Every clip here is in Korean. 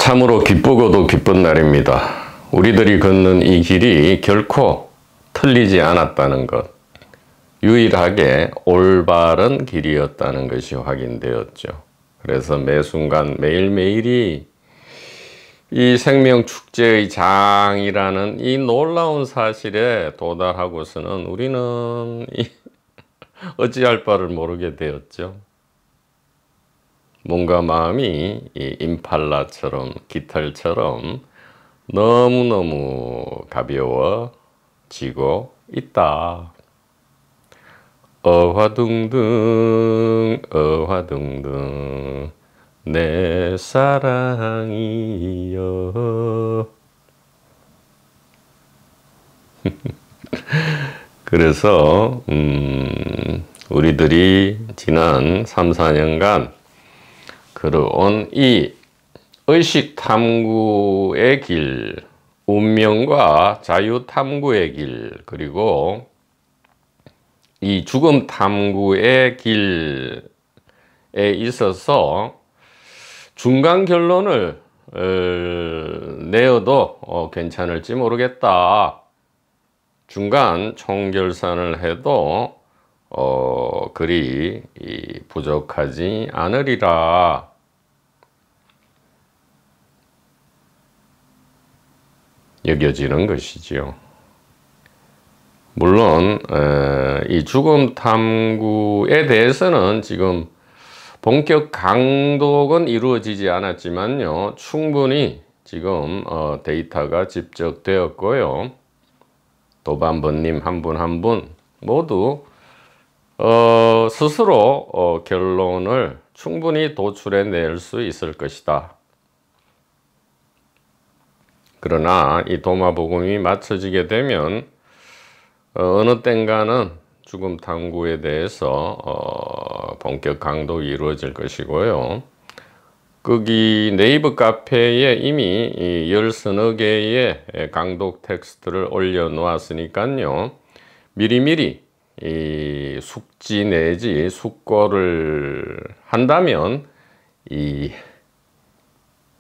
참으로 기쁘고도 기쁜 날입니다. 우리들이 걷는 이 길이 결코 틀리지 않았다는 것, 유일하게 올바른 길이었다는 것이 확인되었죠. 그래서 매 순간 매일매일이 이 생명축제의 장이라는 이 놀라운 사실에 도달하고서는 우리는 어찌할 바를 모르게 되었죠. 몸과 마음이 이 임팔라처럼, 깃털처럼 너무너무 가벼워지고 있다. 어화둥둥 어화둥둥 내 사랑이여. 그래서 우리들이 지난 3, 4년간 걸어온 이 의식 탐구의 길, 운명과 자유 탐구의 길, 그리고 이 죽음 탐구의 길에 있어서 중간 결론을 내어도 괜찮을지 모르겠다. 중간 총결산을 해도 그리 부족하지 않으리라. 여겨지는 것이지요. 물론 이 죽음 탐구에 대해서는 지금 본격 강독은 이루어지지 않았지만요, 충분히 지금 데이터가 집적되었고요. 도반번님 한 분 한 분 모두 스스로 결론을 충분히 도출해낼 수 있을 것이다. 그러나 이 도마복음이 맞춰지게 되면 어느 땐가는 죽음 탐구에 대해서 본격 강독이 이루어질 것이고요. 거기 네이버 카페에 이미 10서너 개의 강독 텍스트를 올려놓았으니까요, 미리미리 이 숙지 내지 숙고를 한다면 이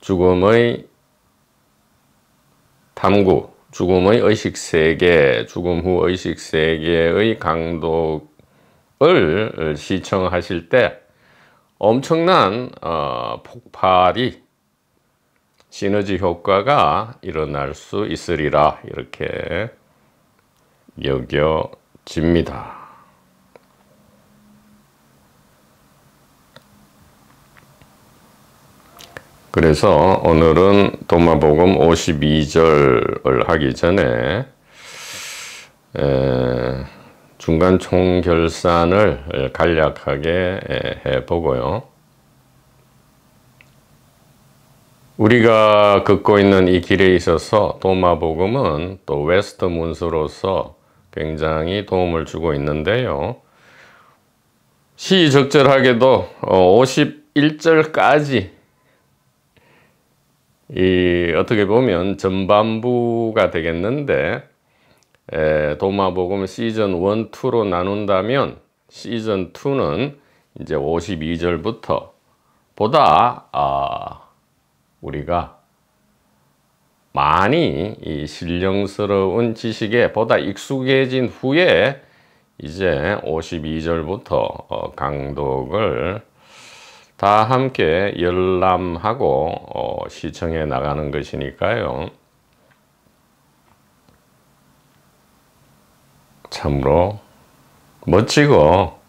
죽음의 탐구, 죽음의 의식세계, 죽음 후 의식세계의 강독을 시청하실 때 엄청난 폭발이, 시너지 효과가 일어날 수 있으리라, 이렇게 여겨집니다. 그래서 오늘은 도마복음 52절을 하기 전에 중간 총결산을 간략하게 해보고요. 우리가 걷고 있는 이 길에 있어서 도마복음은 또 웨스트 문서로서 굉장히 도움을 주고 있는데요. 시의적절하게도 51절까지 어떻게 보면 전반부가 되겠는데, 도마복음 시즌 1, 2로 나눈다면 시즌 2는 이제 52절부터 보다 우리가 많이 이 신령스러운 지식에 보다 익숙해진 후에 이제 52절부터 강독을 다 함께 열람하고 시청해 나가는 것이니까요. 참으로 멋지고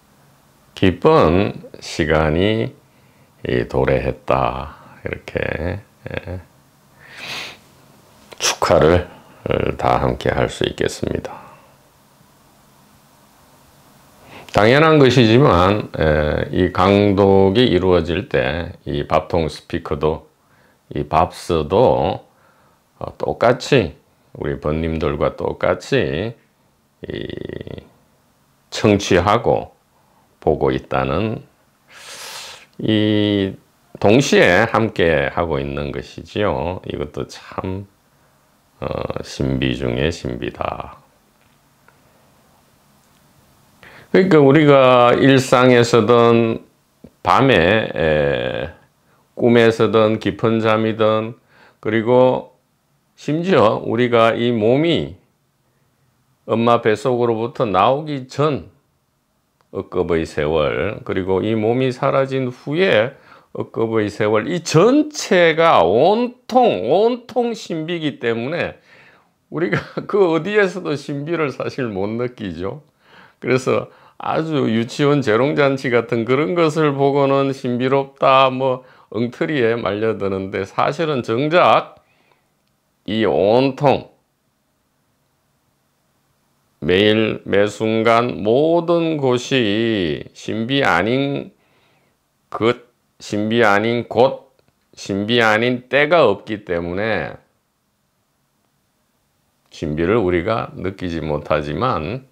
기쁜 시간이 도래했다, 이렇게 축하를 다 함께 할 수 있겠습니다. 당연한 것이지만 이 강독이 이루어질 때 이 밥통 스피커도, 이 밥스도 똑같이 우리 번님들과 똑같이 청취하고 보고 있다는, 이 동시에 함께 하고 있는 것이지요. 이것도 참 신비 중의 신비다. 그러니까 우리가 일상에서든 밤에 꿈에서든 깊은 잠이든 그리고 심지어 우리가 이 몸이 엄마 뱃속으로부터 나오기 전 억겁의 세월, 그리고 이 몸이 사라진 후에 억겁의 세월, 이 전체가 온통 신비이기 때문에 우리가 그 어디에서도 신비를 사실 못 느끼죠. 그래서 아주 유치원 재롱잔치 같은 그런 것을 보고는 신비롭다 뭐 엉터리에 말려드는데, 사실은 정작 이 온통 매일 매순간 모든 곳이 신비 아닌 것, 신비 아닌 곳, 신비 아닌 때가 없기 때문에 신비를 우리가 느끼지 못하지만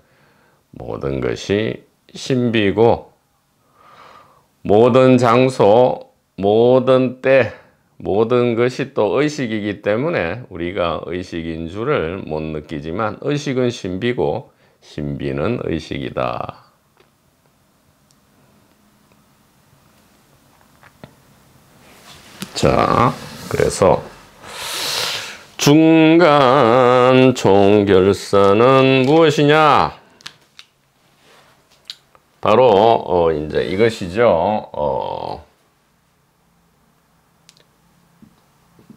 모든 것이 신비고, 모든 장소, 모든 때, 모든 것이 또 의식이기 때문에 우리가 의식인 줄을 못 느끼지만 의식은 신비고 신비는 의식이다. 자, 그래서 중간 총결선은 무엇이냐? 바로 이제 이것이죠.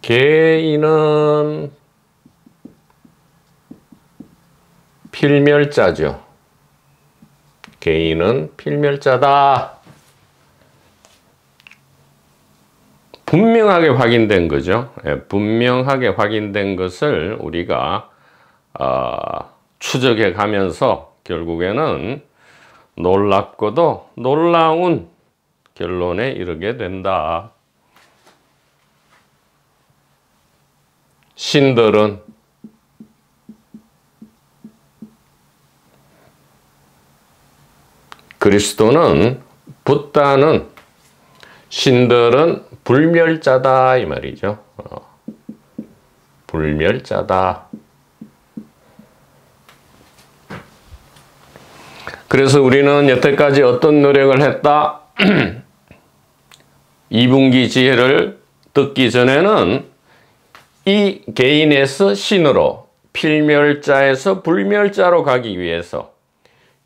개인은 필멸자죠. 개인은 필멸자다. 분명하게 확인된 거죠. 분명하게 확인된 것을 우리가 추적해 가면서 결국에는 놀랍고도 놀라운 결론에 이르게 된다. 신들은 그리스도는 붓다는 신들은 불멸자다 이 말이죠. 불멸자다. 그래서 우리는 여태까지 어떤 노력을 했다? 2분기 지혜를 듣기 전에는 이 개인에서 신으로, 필멸자에서 불멸자로 가기 위해서,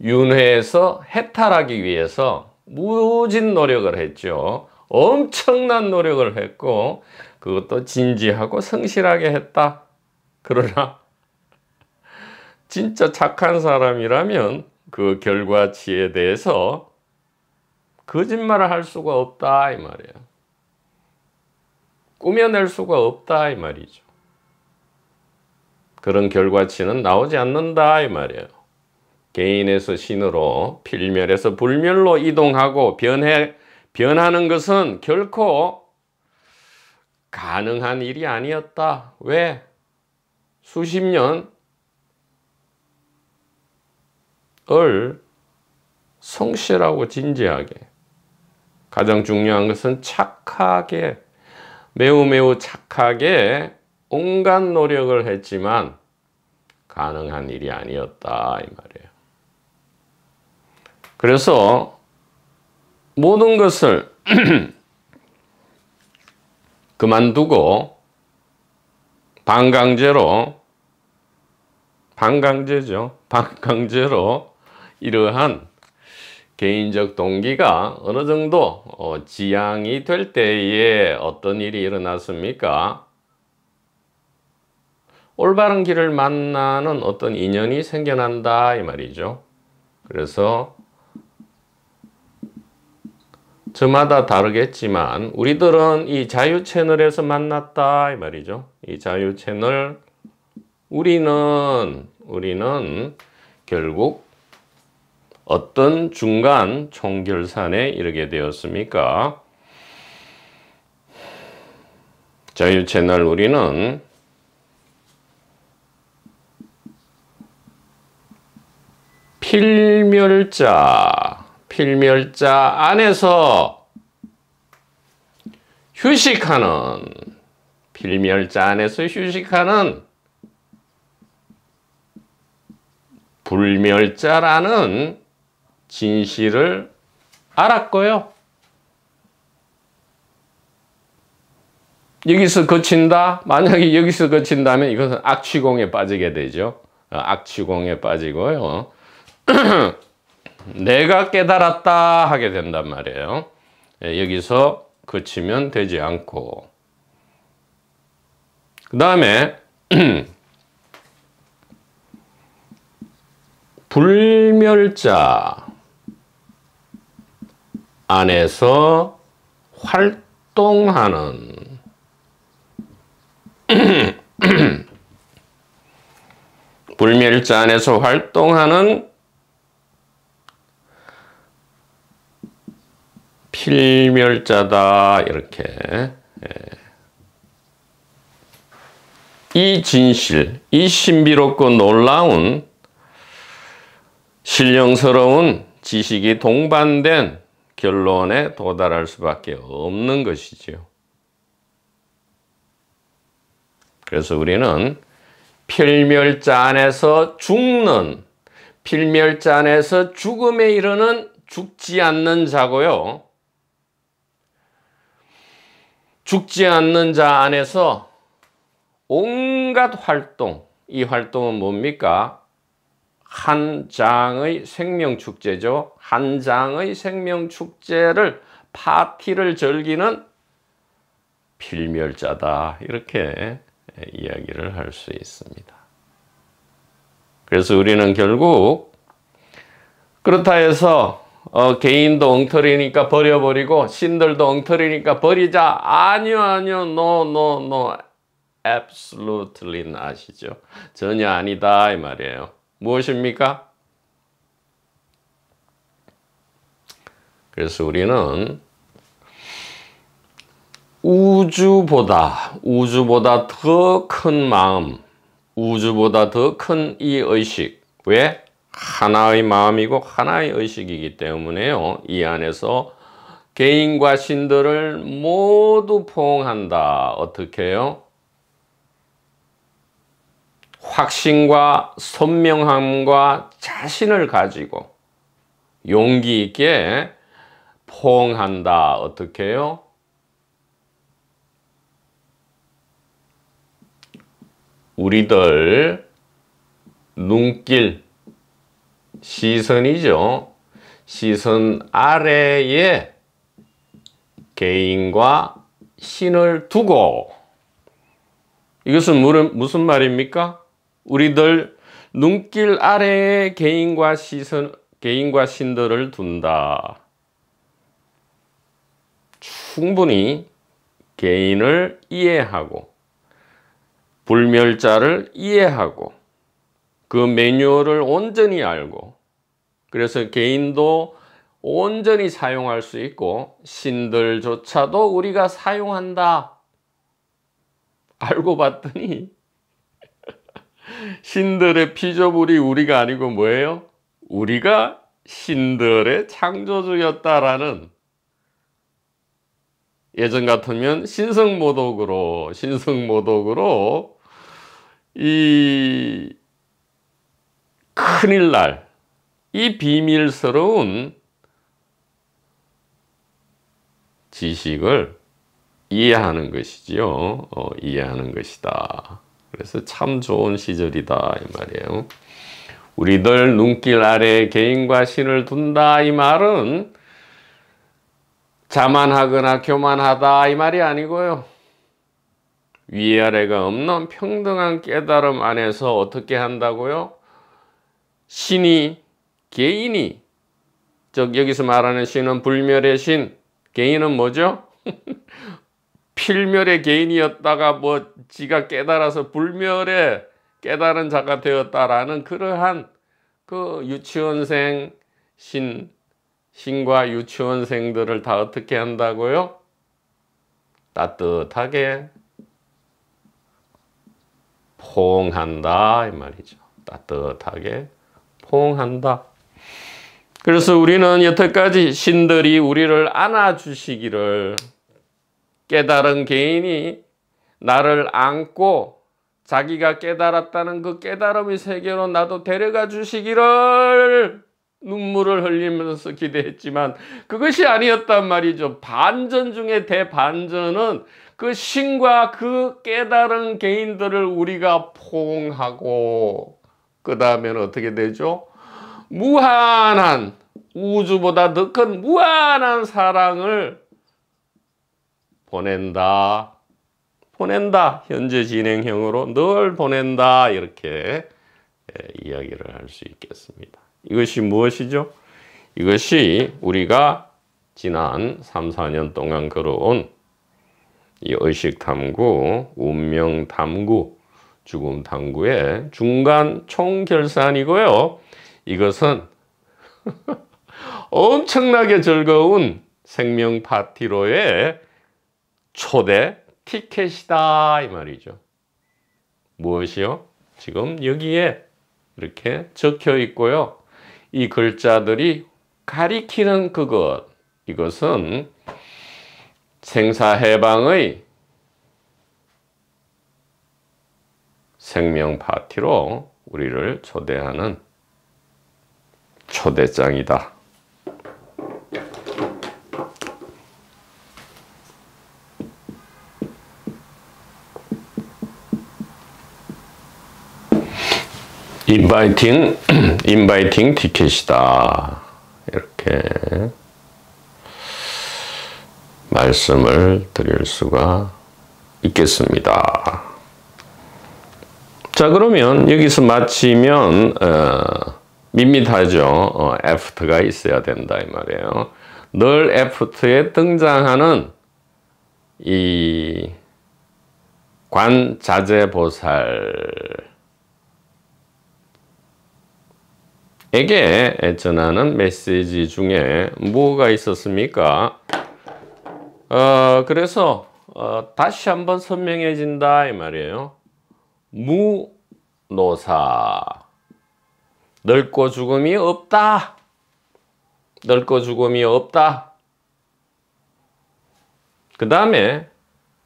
윤회에서 해탈하기 위해서 무진 노력을 했죠. 엄청난 노력을 했고 그것도 진지하고 성실하게 했다. 그러나 진짜 착한 사람이라면 그 결과치에 대해서 거짓말을 할 수가 없다 이 말이에요. 꾸며낼 수가 없다 이 말이죠. 그런 결과치는 나오지 않는다 이 말이에요. 개인에서 신으로, 필멸에서 불멸로 이동하고 변하는 것은 결코 가능한 일이 아니었다. 왜? 수십 년을 성실하고 진지하게, 가장 중요한 것은 착하게, 매우 착하게 온갖 노력을 했지만 가능한 일이 아니었다 이 말이에요. 그래서 모든 것을 그만두고 반강제로 이러한 개인적 동기가 어느 정도 지향이 될 때에 어떤 일이 일어났습니까? 올바른 길을 만나는 어떤 인연이 생겨난다 이 말이죠. 그래서 저마다 다르겠지만 우리들은 이 자유 채널에서 만났다 이 말이죠. 이 자유 채널, 우리는 결국 어떤 중간 총결산에 이르게 되었습니까? 자유 채널 우리는 필멸자 안에서 휴식하는, 필멸자 안에서 휴식하는 불멸자라는 진실을 알았고요. 여기서 거친다? 만약에 여기서 거친다면 이것은 악취공에 빠지게 되죠. 악취공에 빠지고요. 내가 깨달았다 하게 된단 말이에요. 여기서 거치면 되지 않고. 그 다음에 불멸자 안에서 활동하는 불멸자 안에서 활동하는 필멸자다. 이렇게 이 진실, 이 신비롭고 놀라운 신령스러운 지식이 동반된 결론에 도달할 수밖에 없는 것이지요. 그래서 우리는 필멸자 안에서 죽는, 필멸자 안에서 죽음에 이르는 죽지 않는 자고요. 죽지 않는 자 안에서 온갖 활동, 이 활동은 뭡니까? 한 장의 생명축제죠. 한 장의 생명축제를, 파티를 즐기는 필멸자다. 이렇게 이야기를 할 수 있습니다. 그래서 우리는 결국 그렇다 해서 개인도 엉터리니까 버려버리고 신들도 엉터리니까 버리자. 아니요. No. Absolutely not이죠. 전혀 아니다 이 말이에요. 무엇입니까? 그래서 우리는 우주보다 더 큰 마음, 우주보다 더 큰 이 의식. 왜? 하나의 마음이고 하나의 의식이기 때문에요. 이 안에서 개인과 신들을 모두 포옹한다. 어떻게 해요? 확신과 선명함과 자신을 가지고 용기 있게 포옹한다. 어떻게 해요? 우리들 눈길, 시선이죠. 시선 아래에 개인과 신을 두고, 이것은 무슨 말입니까? 우리들 눈길 아래에 개인과 신들을 둔다. 충분히 개인을 이해하고 불멸자를 이해하고 그 매뉴얼을 온전히 알고, 그래서 개인도 온전히 사용할 수 있고 신들조차도 우리가 사용한다. 알고 봤더니 신들의 피조물이 우리가 아니고 뭐예요? 우리가 신들의 창조주였다라는, 예전 같으면 신성모독으로 이 큰일 날 이 비밀스러운 지식을 이해하는 것이지요. 이해하는 것이다. 그래서 참 좋은 시절이다 이 말이에요. 우리들 눈길 아래 개인과 신을 둔다 이 말은 자만하거나 교만하다 이 말이 아니고요. 위아래가 없는 평등한 깨달음 안에서 어떻게 한다고요? 신이, 개인이, 즉 여기서 말하는 신은 불멸의 신, 개인은 뭐죠? 필멸의 개인이었다가 지가 깨달아서 불멸의 깨달은 자가 되었다라는 그러한 그 유치원생 신과 유치원생들을 다 어떻게 한다고요? 따뜻하게 포옹한다 이 말이죠. 따뜻하게 포옹한다. 그래서 우리는 여태까지 신들이 우리를 안아주시기를, 깨달은 개인이 나를 안고 자기가 깨달았다는 그 깨달음의 세계로 나도 데려가 주시기를 눈물을 흘리면서 기대했지만 그것이 아니었단 말이죠. 반전 중에 대반전은 그 신과 그 깨달은 개인들을 우리가 포옹하고 그 다음에는 어떻게 되죠? 무한한 우주보다 더 큰 무한한 사랑을 보낸다. 현재 진행형으로 늘 보낸다. 이렇게 이야기를 할 수 있겠습니다. 이것이 무엇이죠? 이것이 우리가 지난 3, 4년 동안 걸어온 이 의식 탐구, 운명 탐구, 죽음 탐구의 중간 총결산이고요. 이것은 엄청나게 즐거운 생명 파티로의 초대 티켓이다 이 말이죠. 무엇이요? 지금 여기에 이렇게 적혀 있고요. 이 글자들이 가리키는 그것, 이것은 생사해방의 생명 파티로 우리를 초대하는 초대장이다. 인바이팅 티켓이다. 이렇게 말씀을 드릴 수가 있겠습니다. 자, 그러면 여기서 마치면 밋밋하죠. 애프터가 있어야 된다 이 말이에요. 늘 애프터에 등장하는 이 관자재보살 에게 전하는 메시지 중에 뭐가 있었습니까? 그래서 다시 한번 선명해진다 이 말이에요. 무노사, 늙고 죽음이 없다. 늙고 죽음이 없다. 그 다음에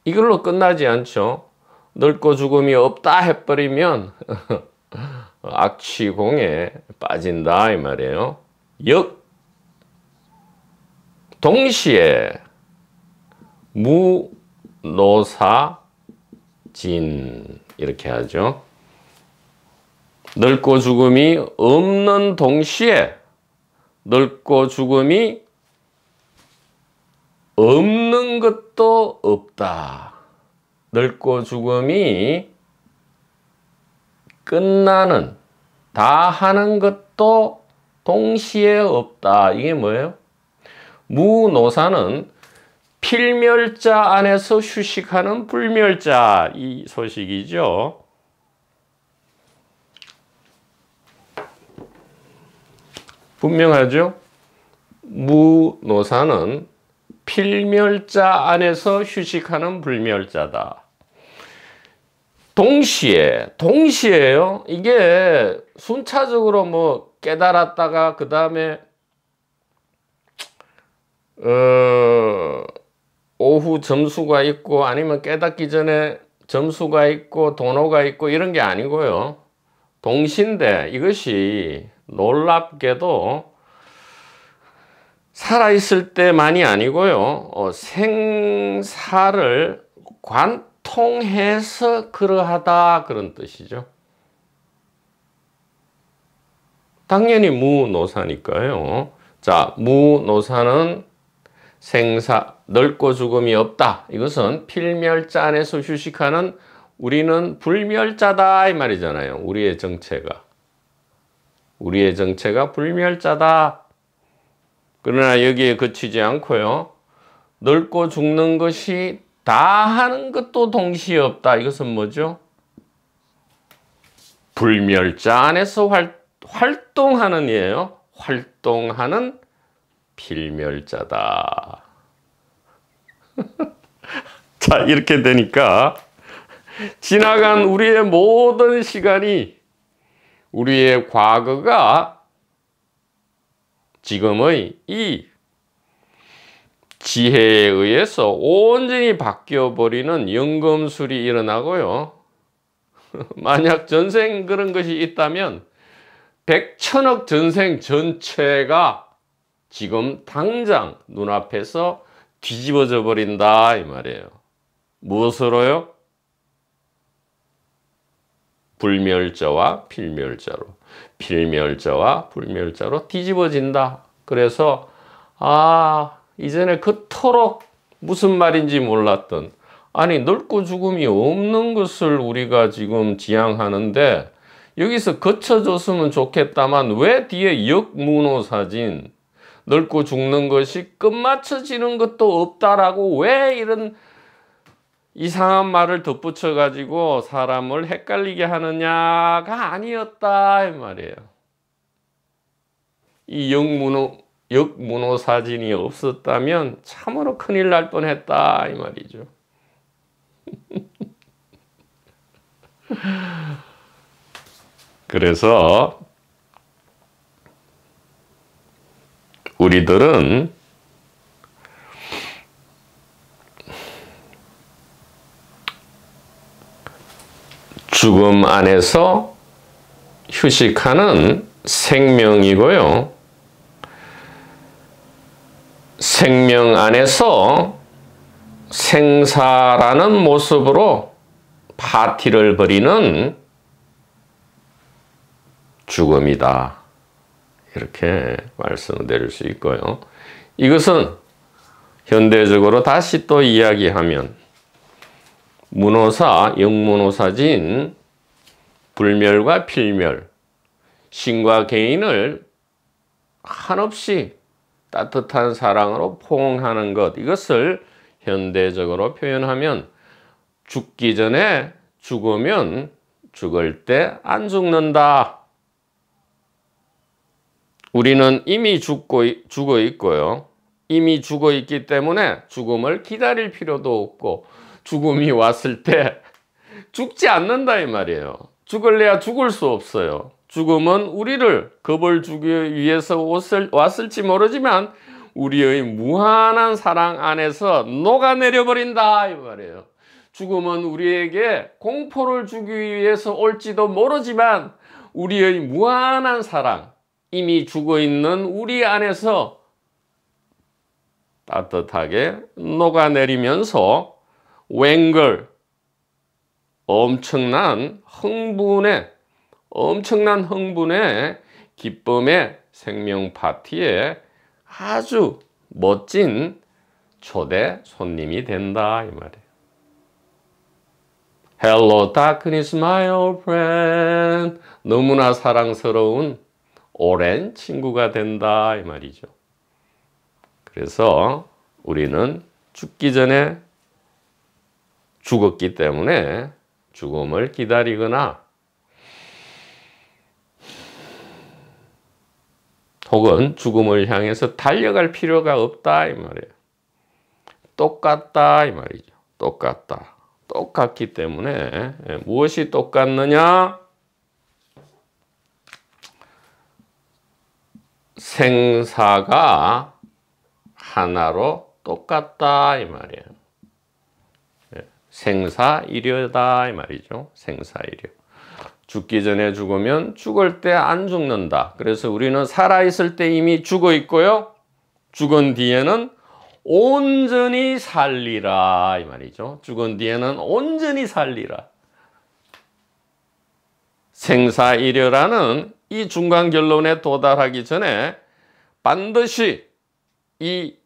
이걸로 끝나지 않죠. 늙고 죽음이 없다 해버리면 악취공에 빠진다 이 말이에요. 동시에 무노사진 이렇게 하죠. 늙고 죽음이 없는 동시에 늙고 죽음이 없는 것도 없다. 늙고 죽음이 끝나는, 다 하는 것도 동시에 없다. 이게 뭐예요? 무노사는 필멸자 안에서 휴식하는 불멸자, 이 소식이죠. 분명하죠? 무노사는 필멸자 안에서 휴식하는 불멸자다. 동시에요. 이게 순차적으로 뭐 깨달았다가 그 다음에 오후 점수가 있고 아니면 깨닫기 전에 점수가 있고 도노가 있고 이런 게 아니고요. 동시인데 이것이 놀랍게도 살아있을 때만이 아니고요. 생사를 관통해서 그러하다 그런 뜻이죠. 당연히 무노사니까요. 자, 무노사는 생사, 늙고 죽음이 없다. 이것은 필멸자 안에서 휴식하는 우리는 불멸자다 이 말이잖아요. 우리의 정체가 불멸자다. 그러나 여기에 그치지 않고요. 늙고 죽는 것이 다 하는 것도 동시에 없다. 이것은 뭐죠? 불멸자 안에서 활동하는 이에요. 활동하는 필멸자다. 자, 이렇게 되니까 지나간 우리의 모든 시간이, 우리의 과거가 지금의 이 지혜에 의해서 온전히 바뀌어버리는 연금술이 일어나고요. 만약 전생 그런 것이 있다면 100천억 전생 전체가 지금 당장 눈앞에서 뒤집어져 버린다 이 말이에요. 무엇으로요? 불멸자와 필멸자로. 필멸자와 불멸자로 뒤집어진다. 그래서 이전에 그토록 무슨 말인지 몰랐던, 아니 늙고 죽음이 없는 것을 우리가 지금 지향하는데 여기서 거쳐줬으면 좋겠다만 왜 뒤에 역문호사진, 늙고 죽는 것이 끝마쳐지는 것도 없다라고 왜 이런 이상한 말을 덧붙여 가지고 사람을 헷갈리게 하느냐가 아니었다 이 말이에요. 이 역문호 사진이 없었다면 참으로 큰일 날 뻔했다 이 말이죠. 그래서 우리들은 죽음 안에서 휴식하는 생명이고요. 생명 안에서 생사라는 모습으로 파티를 벌이는 죽음이다. 이렇게 말씀을 드릴 수 있고요. 이것은 현대적으로 다시 또 이야기하면 문호사, 역문호사진, 불멸과 필멸, 신과 개인을 한없이 따뜻한 사랑으로 포옹하는 것, 이것을 현대적으로 표현하면 죽기 전에 죽으면 죽을 때 안 죽는다. 우리는 이미 죽어 있고요. 이미 죽어 있기 때문에 죽음을 기다릴 필요도 없고 죽음이 왔을 때 죽지 않는다 이 말이에요. 죽을래야 죽을 수 없어요. 죽음은 우리를 겁을 주기 위해서 왔을지 모르지만 우리의 무한한 사랑 안에서 녹아내려 버린다 이 말이에요. 죽음은 우리에게 공포를 주기 위해서 올지도 모르지만 우리의 무한한 사랑, 이미 죽어 있는 우리 안에서 따뜻하게 녹아내리면서 웬걸 엄청난 흥분의 기쁨의 생명 파티에 아주 멋진 초대 손님이 된다 이 말이에요. Hello darkness my old friend. 너무나 사랑스러운 오랜 친구가 된다 이 말이죠. 그래서 우리는 죽기 전에 죽었기 때문에 죽음을 기다리거나 혹은 죽음을 향해서 달려갈 필요가 없다 이 말이에요. 똑같다 이 말이죠. 똑같다. 똑같기 때문에 무엇이 똑같느냐? 생사가 하나로 똑같다 이 말이에요. 생사일여다 이 말이죠. 생사일여. 죽기 전에 죽으면 죽을 때 안 죽는다. 그래서 우리는 살아있을 때 이미 죽어 있고요. 죽은 뒤에는 온전히 살리라 이 말이죠. 죽은 뒤에는 온전히 살리라. 생사일여라는 이 중간 결론에 도달하기 전에 반드시 이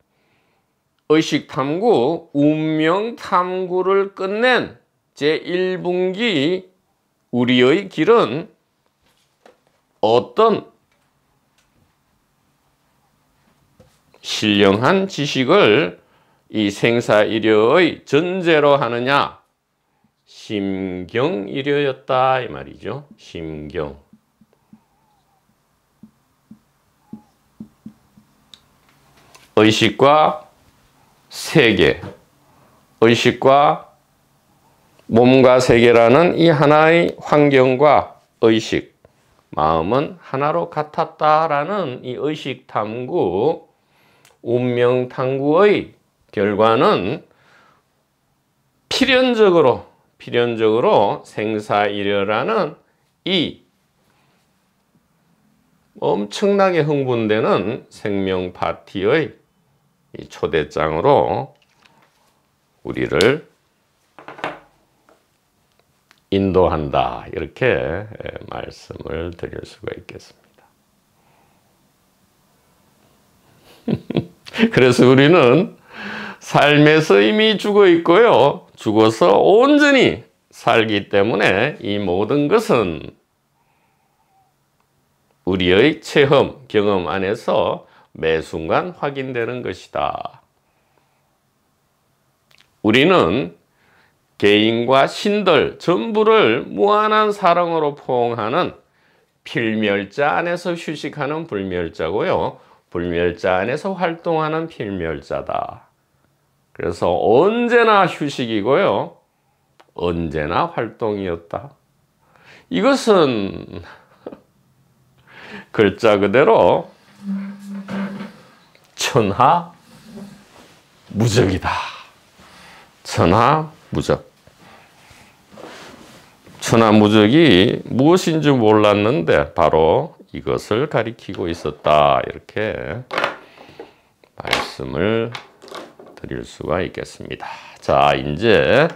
의식탐구, 운명탐구를 끝낸 제1분기 우리의 길은 어떤 신령한 지식을 이 생사일여의 전제로 하느냐? 심경일여였다 이 말이죠. 심경. 의식과 세계, 의식과 몸과 세계라는 이 하나의 환경과 의식, 마음은 하나로 같았다라는 이 의식탐구, 운명탐구의 결과는 필연적으로 생사일여라는 이 엄청나게 흥분되는 생명 파티의 이 초대장으로 우리를 인도한다. 이렇게 말씀을 드릴 수가 있겠습니다. 그래서 우리는 삶에서 이미 죽어 있고요. 죽어서 온전히 살기 때문에 이 모든 것은 우리의 체험, 경험 안에서 매 순간 확인되는 것이다. 우리는 개인과 신들 전부를 무한한 사랑으로 포옹하는 필멸자 안에서 휴식하는 불멸자고요. 불멸자 안에서 활동하는 필멸자다. 그래서 언제나 휴식이고요. 언제나 활동이었다. 이것은 글자 그대로 천하무적이다. 천하무적. 천하무적이 무엇인지 몰랐는데 바로 이것을 가리키고 있었다. 이렇게 말씀을 드릴 수가 있겠습니다. 자, 이제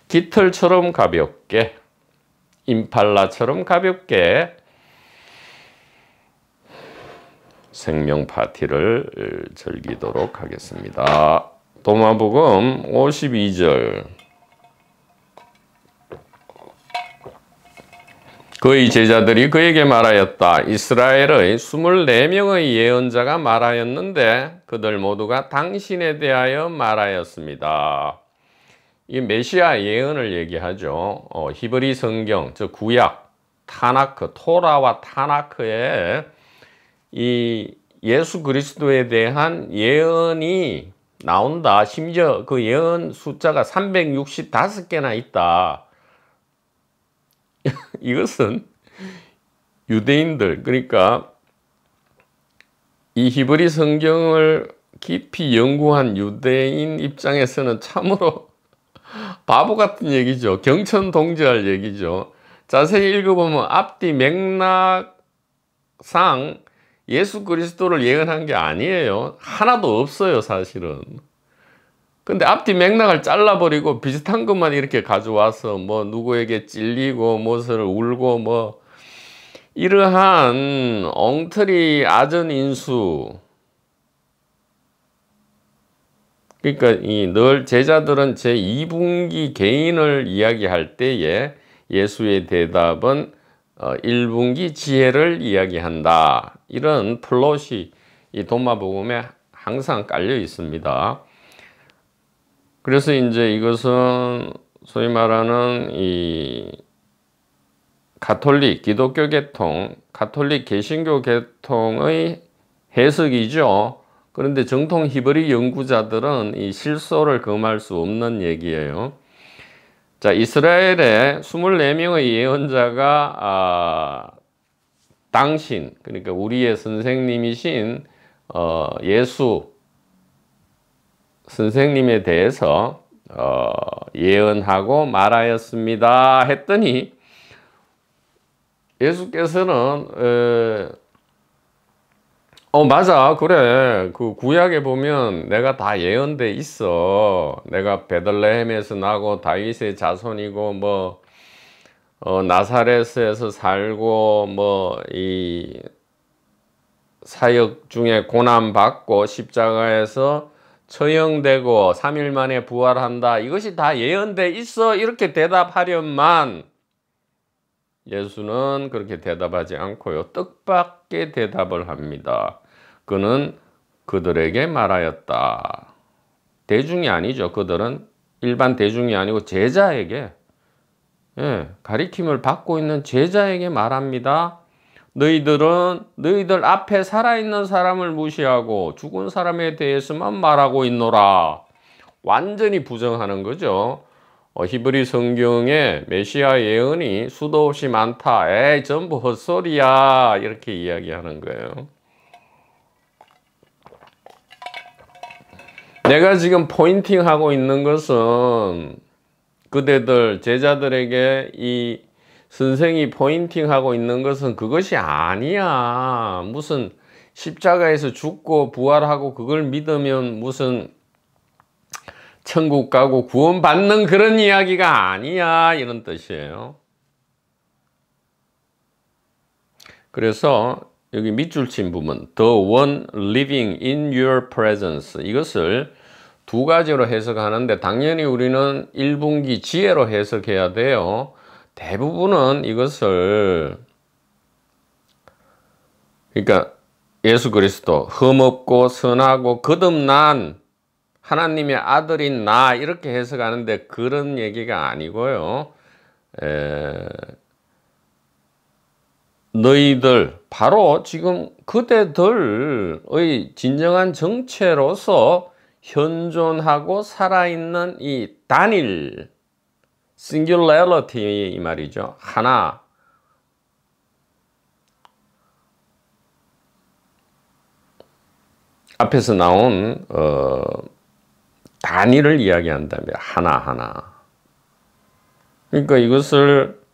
깃털처럼 가볍게, 임팔라처럼 가볍게 생명 파티를 즐기도록 하겠습니다. 도마복음 52절. 그의 제자들이 그에게 말하였다. 이스라엘의 24명의 예언자가 말하였는데 그들 모두가 당신에 대하여 말하였습니다. 이 메시아 예언을 얘기하죠. 히브리 성경, 즉 구약, 타나크, 토라와 타나크에 이 예수 그리스도에 대한 예언이 나온다. 심지어 그 예언 숫자가 365개나 있다. 이것은 유대인들, 그러니까 이 히브리 성경을 깊이 연구한 유대인 입장에서는 참으로 바보 같은 얘기죠. 경천동지할 얘기죠. 자세히 읽어보면 앞뒤 맥락상 예수 그리스도를 예언한 게 아니에요. 하나도 없어요, 사실은. 근데 앞뒤 맥락을 잘라버리고 비슷한 것만 이렇게 가져와서 뭐 누구에게 찔리고 무엇을 울고 뭐 이러한 엉터리 아전인수. 그러니까 이 늘 제자들은 제2분기 개인을 이야기할 때에 예수의 대답은 1분기 지혜를 이야기한다. 이런 플롯이 이 도마복음에 항상 깔려 있습니다. 그래서 이제 이것은 소위 말하는 이 가톨릭, 기독교 계통, 가톨릭 개신교 계통의 해석이죠. 그런데 정통 히브리 연구자들은 이 실소를 금할 수 없는 얘기예요. 자, 이스라엘의 24명의 예언자가 당신, 그러니까 우리의 선생님이신 예수 선생님에 대해서 예언하고 말하였습니다 했더니 예수께서는 맞아, 그래, 그 구약에 보면 내가 다 예언돼 있어. 내가 베들레헴에서 나고 다윗의 자손이고 뭐 나사렛에서 살고 뭐 이 사역 중에 고난 받고 십자가에서 처형되고 3일 만에 부활한다. 이것이 다 예언돼 있어. 이렇게 대답하련만 예수는 그렇게 대답하지 않고요. 뜻밖의 대답을 합니다. 그는 그들에게 말하였다. 대중이 아니죠. 그들은 일반 대중이 아니고 제자에게, 가리킴을 받고 있는 제자에게 말합니다. 너희들 앞에 살아있는 사람을 무시하고 죽은 사람에 대해서만 말하고 있노라. 완전히 부정하는 거죠. 히브리 성경에 메시아 예언이 수도 없이 많다. 에이, 전부 헛소리야. 이렇게 이야기하는 거예요. 내가 지금 포인팅하고 있는 것은 그대들, 제자들에게 이 선생이 포인팅하고 있는 것은 그것이 아니야. 무슨 십자가에서 죽고 부활하고 그걸 믿으면 무슨 천국 가고 구원받는 그런 이야기가 아니야. 이런 뜻이에요. 그래서 여기 밑줄 친 부분 The one living in your presence 이것을 두 가지로 해석하는데 당연히 우리는 1분기 지혜로 해석해야 돼요. 대부분은 이것을 그러니까 예수 그리스도 흠없고 선하고 거듭난 하나님의 아들인 나 이렇게 해석하는데 그런 얘기가 아니고요. 너희들 바로 지금 그대들의 진정한 정체로서 현존하고 살아있는 이 단일 singularity 이 말이죠. 하나. 앞에서 나온 단위를 이야기한다면 하나하나. 그러니까 이것을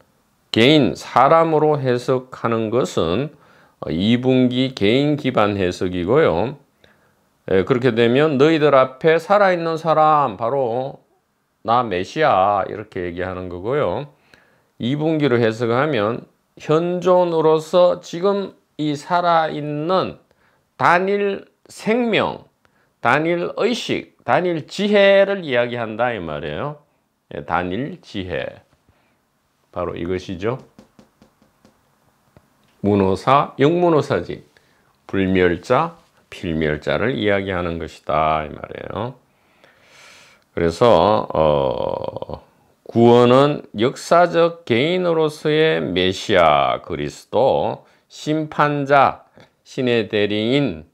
개인, 사람으로 해석하는 것은 2분기 개인 기반 해석이고요. 그렇게 되면 너희들 앞에 살아있는 사람, 바로 나 메시아 이렇게 얘기하는 거고요. 2분기로 해석하면 현존으로서 지금 이 살아있는 단일 생명, 단일 의식, 단일 지혜를 이야기한다 이 말이에요. 단일 지혜. 바로 이것이죠. 문호사, 영문호사지. 불멸자, 필멸자를 이야기하는 것이다 이 말이에요. 그래서 구원은 역사적 개인으로서의 메시아 그리스도, 심판자, 신의 대리인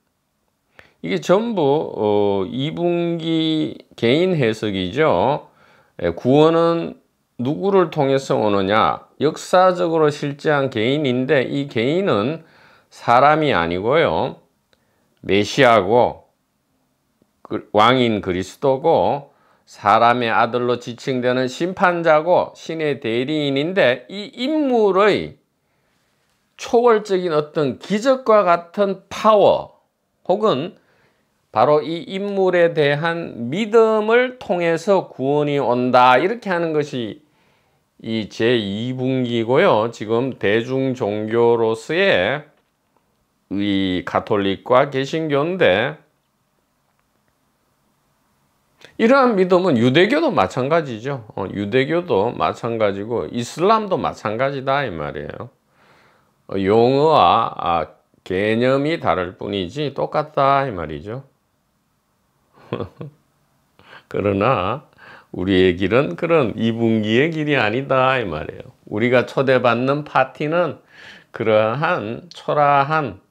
이게 전부 2분기 개인 해석이죠. 구원은 누구를 통해서 오느냐? 역사적으로 실제한 개인인데 이 개인은 사람이 아니고요. 메시아고 왕인 그리스도고 사람의 아들로 지칭되는 심판자고 신의 대리인인데 이 인물의 초월적인 어떤 기적과 같은 파워 혹은 바로 이 인물에 대한 믿음을 통해서 구원이 온다 이렇게 하는 것이 이 제2분기고요. 지금 대중 종교로서의 이 가톨릭과 개신교인데 이러한 믿음은 유대교도 마찬가지죠. 유대교도 마찬가지고 이슬람도 마찬가지다 이 말이에요. 용어와 개념이 다를 뿐이지 똑같다 이 말이죠. 그러나 우리의 길은 그런 2분기의 길이 아니다 이 말이에요. 우리가 초대받는 파티는 그러한 초라한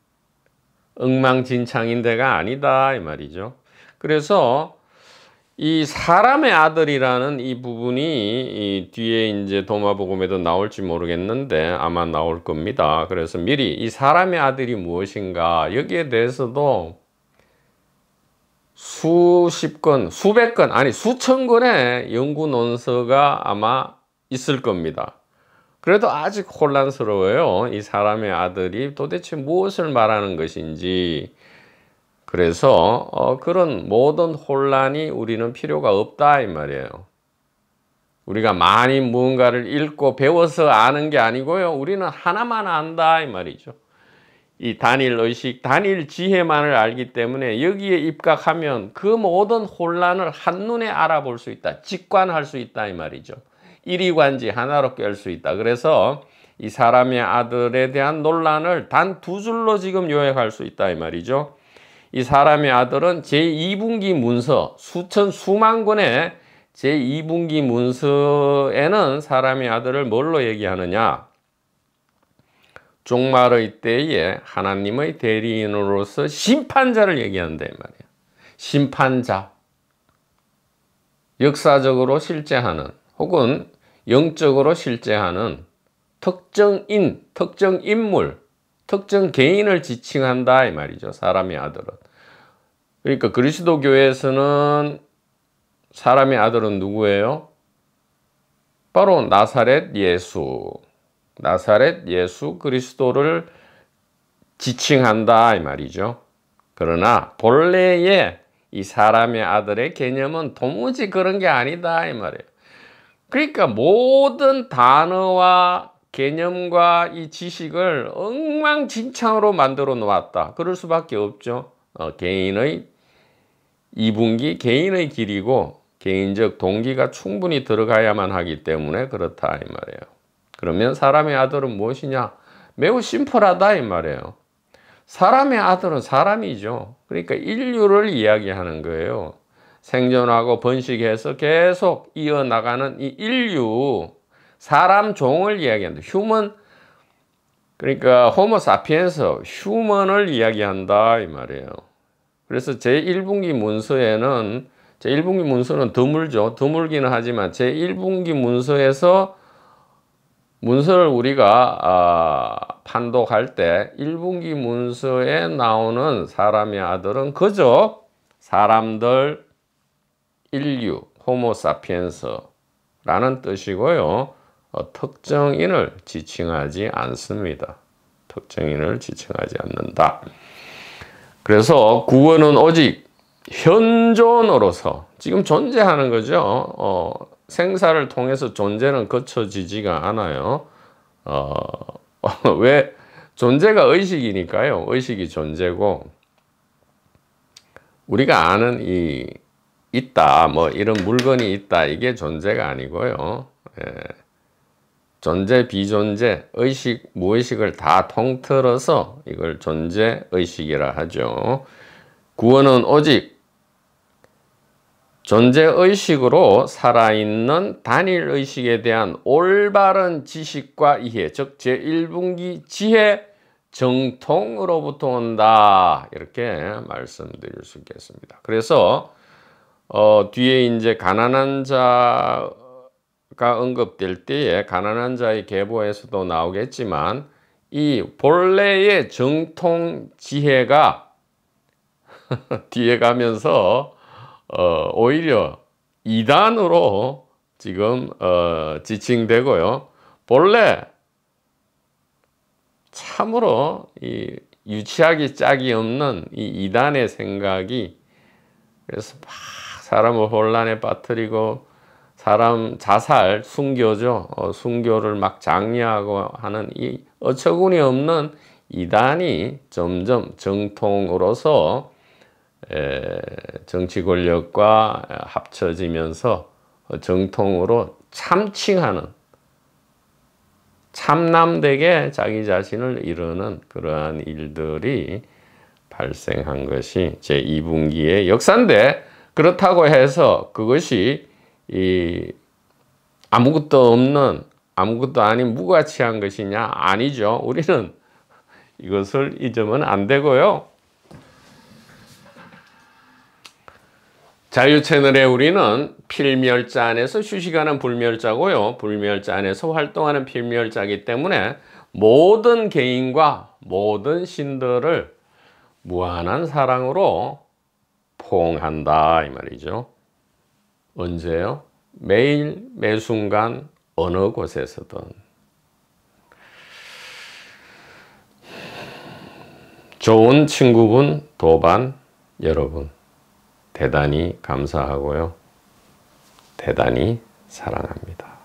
엉망진창인 데가 아니다 이 말이죠. 그래서 이 사람의 아들이라는 이 부분이 이 뒤에 이제 도마복음에도 나올지 모르겠는데 아마 나올 겁니다. 그래서 미리 이 사람의 아들이 무엇인가 여기에 대해서도 수십 건, 수백 건, 아니 수천 건의 연구 논서가 아마 있을 겁니다. 그래도 아직 혼란스러워요. 이 사람의 아들이 도대체 무엇을 말하는 것인지. 그래서 그런 모든 혼란이 우리는 필요가 없다 이 말이에요. 우리가 많이 무언가를 읽고 배워서 아는 게 아니고요. 우리는 하나만 안다 이 말이죠. 이 단일 의식, 단일 지혜만을 알기 때문에 여기에 입각하면 그 모든 혼란을 한눈에 알아볼 수 있다. 직관할 수 있다 이 말이죠. 일이관지 하나로 깰 수 있다. 그래서 이 사람의 아들에 대한 논란을 단 두 줄로 지금 요약할 수 있다 이 말이죠. 이 사람의 아들은 제2분기 문서 수만 권의 제2분기 문서에는 사람의 아들을 뭘로 얘기하느냐? 종말의 때에 하나님의 대리인으로서 심판자를 얘기한다 이 말이에요. 심판자. 역사적으로 실제하는 혹은 영적으로 실제하는 특정인, 특정 인물, 특정 개인을 지칭한다 이 말이죠. 사람의 아들은. 그러니까 그리스도 교회에서는 사람의 아들은 누구예요? 바로 나사렛 예수. 나사렛 예수 그리스도를 지칭한다 이 말이죠. 그러나 본래의 이 사람의 아들의 개념은 도무지 그런 게 아니다 이 말이에요. 그러니까 모든 단어와 개념과 이 지식을 엉망진창으로 만들어 놓았다. 그럴 수밖에 없죠. 개인의 이분기 개인의 길이고 개인적 동기가 충분히 들어가야만 하기 때문에 그렇다 이 말이에요. 그러면 사람의 아들은 무엇이냐? 매우 심플하다 이 말이에요. 사람의 아들은 사람이죠. 그러니까 인류를 이야기하는 거예요. 생존하고 번식해서 계속 이어나가는 이 인류, 사람 종을 이야기한다. 휴먼, 그러니까 호모 사피엔스, 휴먼을 이야기한다 이 말이에요. 그래서 제1분기 문서에는 제1분기 문서는 드물죠. 드물기는 하지만 제1분기 문서에서 문서를 우리가 판독할 때 1분기 문서에 나오는 사람의 아들은 그저 사람들, 인류, 호모 사피엔스라는 뜻이고요. 특정인을 지칭하지 않습니다. 특정인을 지칭하지 않는다. 그래서 구원은 오직 현존으로서 지금 존재하는 거죠. 생사를 통해서 존재는 거쳐지지가 않아요. 왜? 존재가 의식이니까요. 의식이 존재고 우리가 아는 이 있다, 뭐 이런 물건이 있다, 이게 존재가 아니고요. 존재, 비존재, 의식, 무의식을 다 통틀어서 이걸 존재 의식이라 하죠. 구원은 오직 존재 의식으로 살아있는 단일 의식에 대한 올바른 지식과 이해, 즉 제1분기 지혜 정통으로부터 온다. 이렇게 말씀드릴 수 있겠습니다. 그래서 뒤에 이제 가난한 자가 언급될 때에 가난한 자의 계보에서도 나오겠지만 이 본래의 정통 지혜가 뒤에 가면서 오히려 이단으로 지금 지칭되고요. 본래 참으로 이 유치하기 짝이 없는 이 이단의 생각이 그래서 막 사람을 혼란에 빠뜨리고 사람 자살, 순교죠. 순교를 막 장려하고 하는 이 어처구니 없는 이단이 점점 정통으로서 정치 권력과 합쳐지면서 정통으로 참칭하는 참남되게 자기 자신을 이루는 그러한 일들이 발생한 것이 제2분기의 역사인데 그렇다고 해서 그것이 아무것도 없는 아무것도 아닌 무가치한 것이냐? 아니죠. 우리는 이것을 잊으면 안 되고요. 자유채널에 우리는 필멸자 안에서 휴식하는 불멸자고요. 불멸자 안에서 활동하는 필멸자이기 때문에 모든 개인과 모든 신들을 무한한 사랑으로 포옹한다 이 말이죠. 언제요? 매일 매순간 어느 곳에서든. 좋은 친구분 도반 여러분 대단히 감사하고요. 대단히 사랑합니다.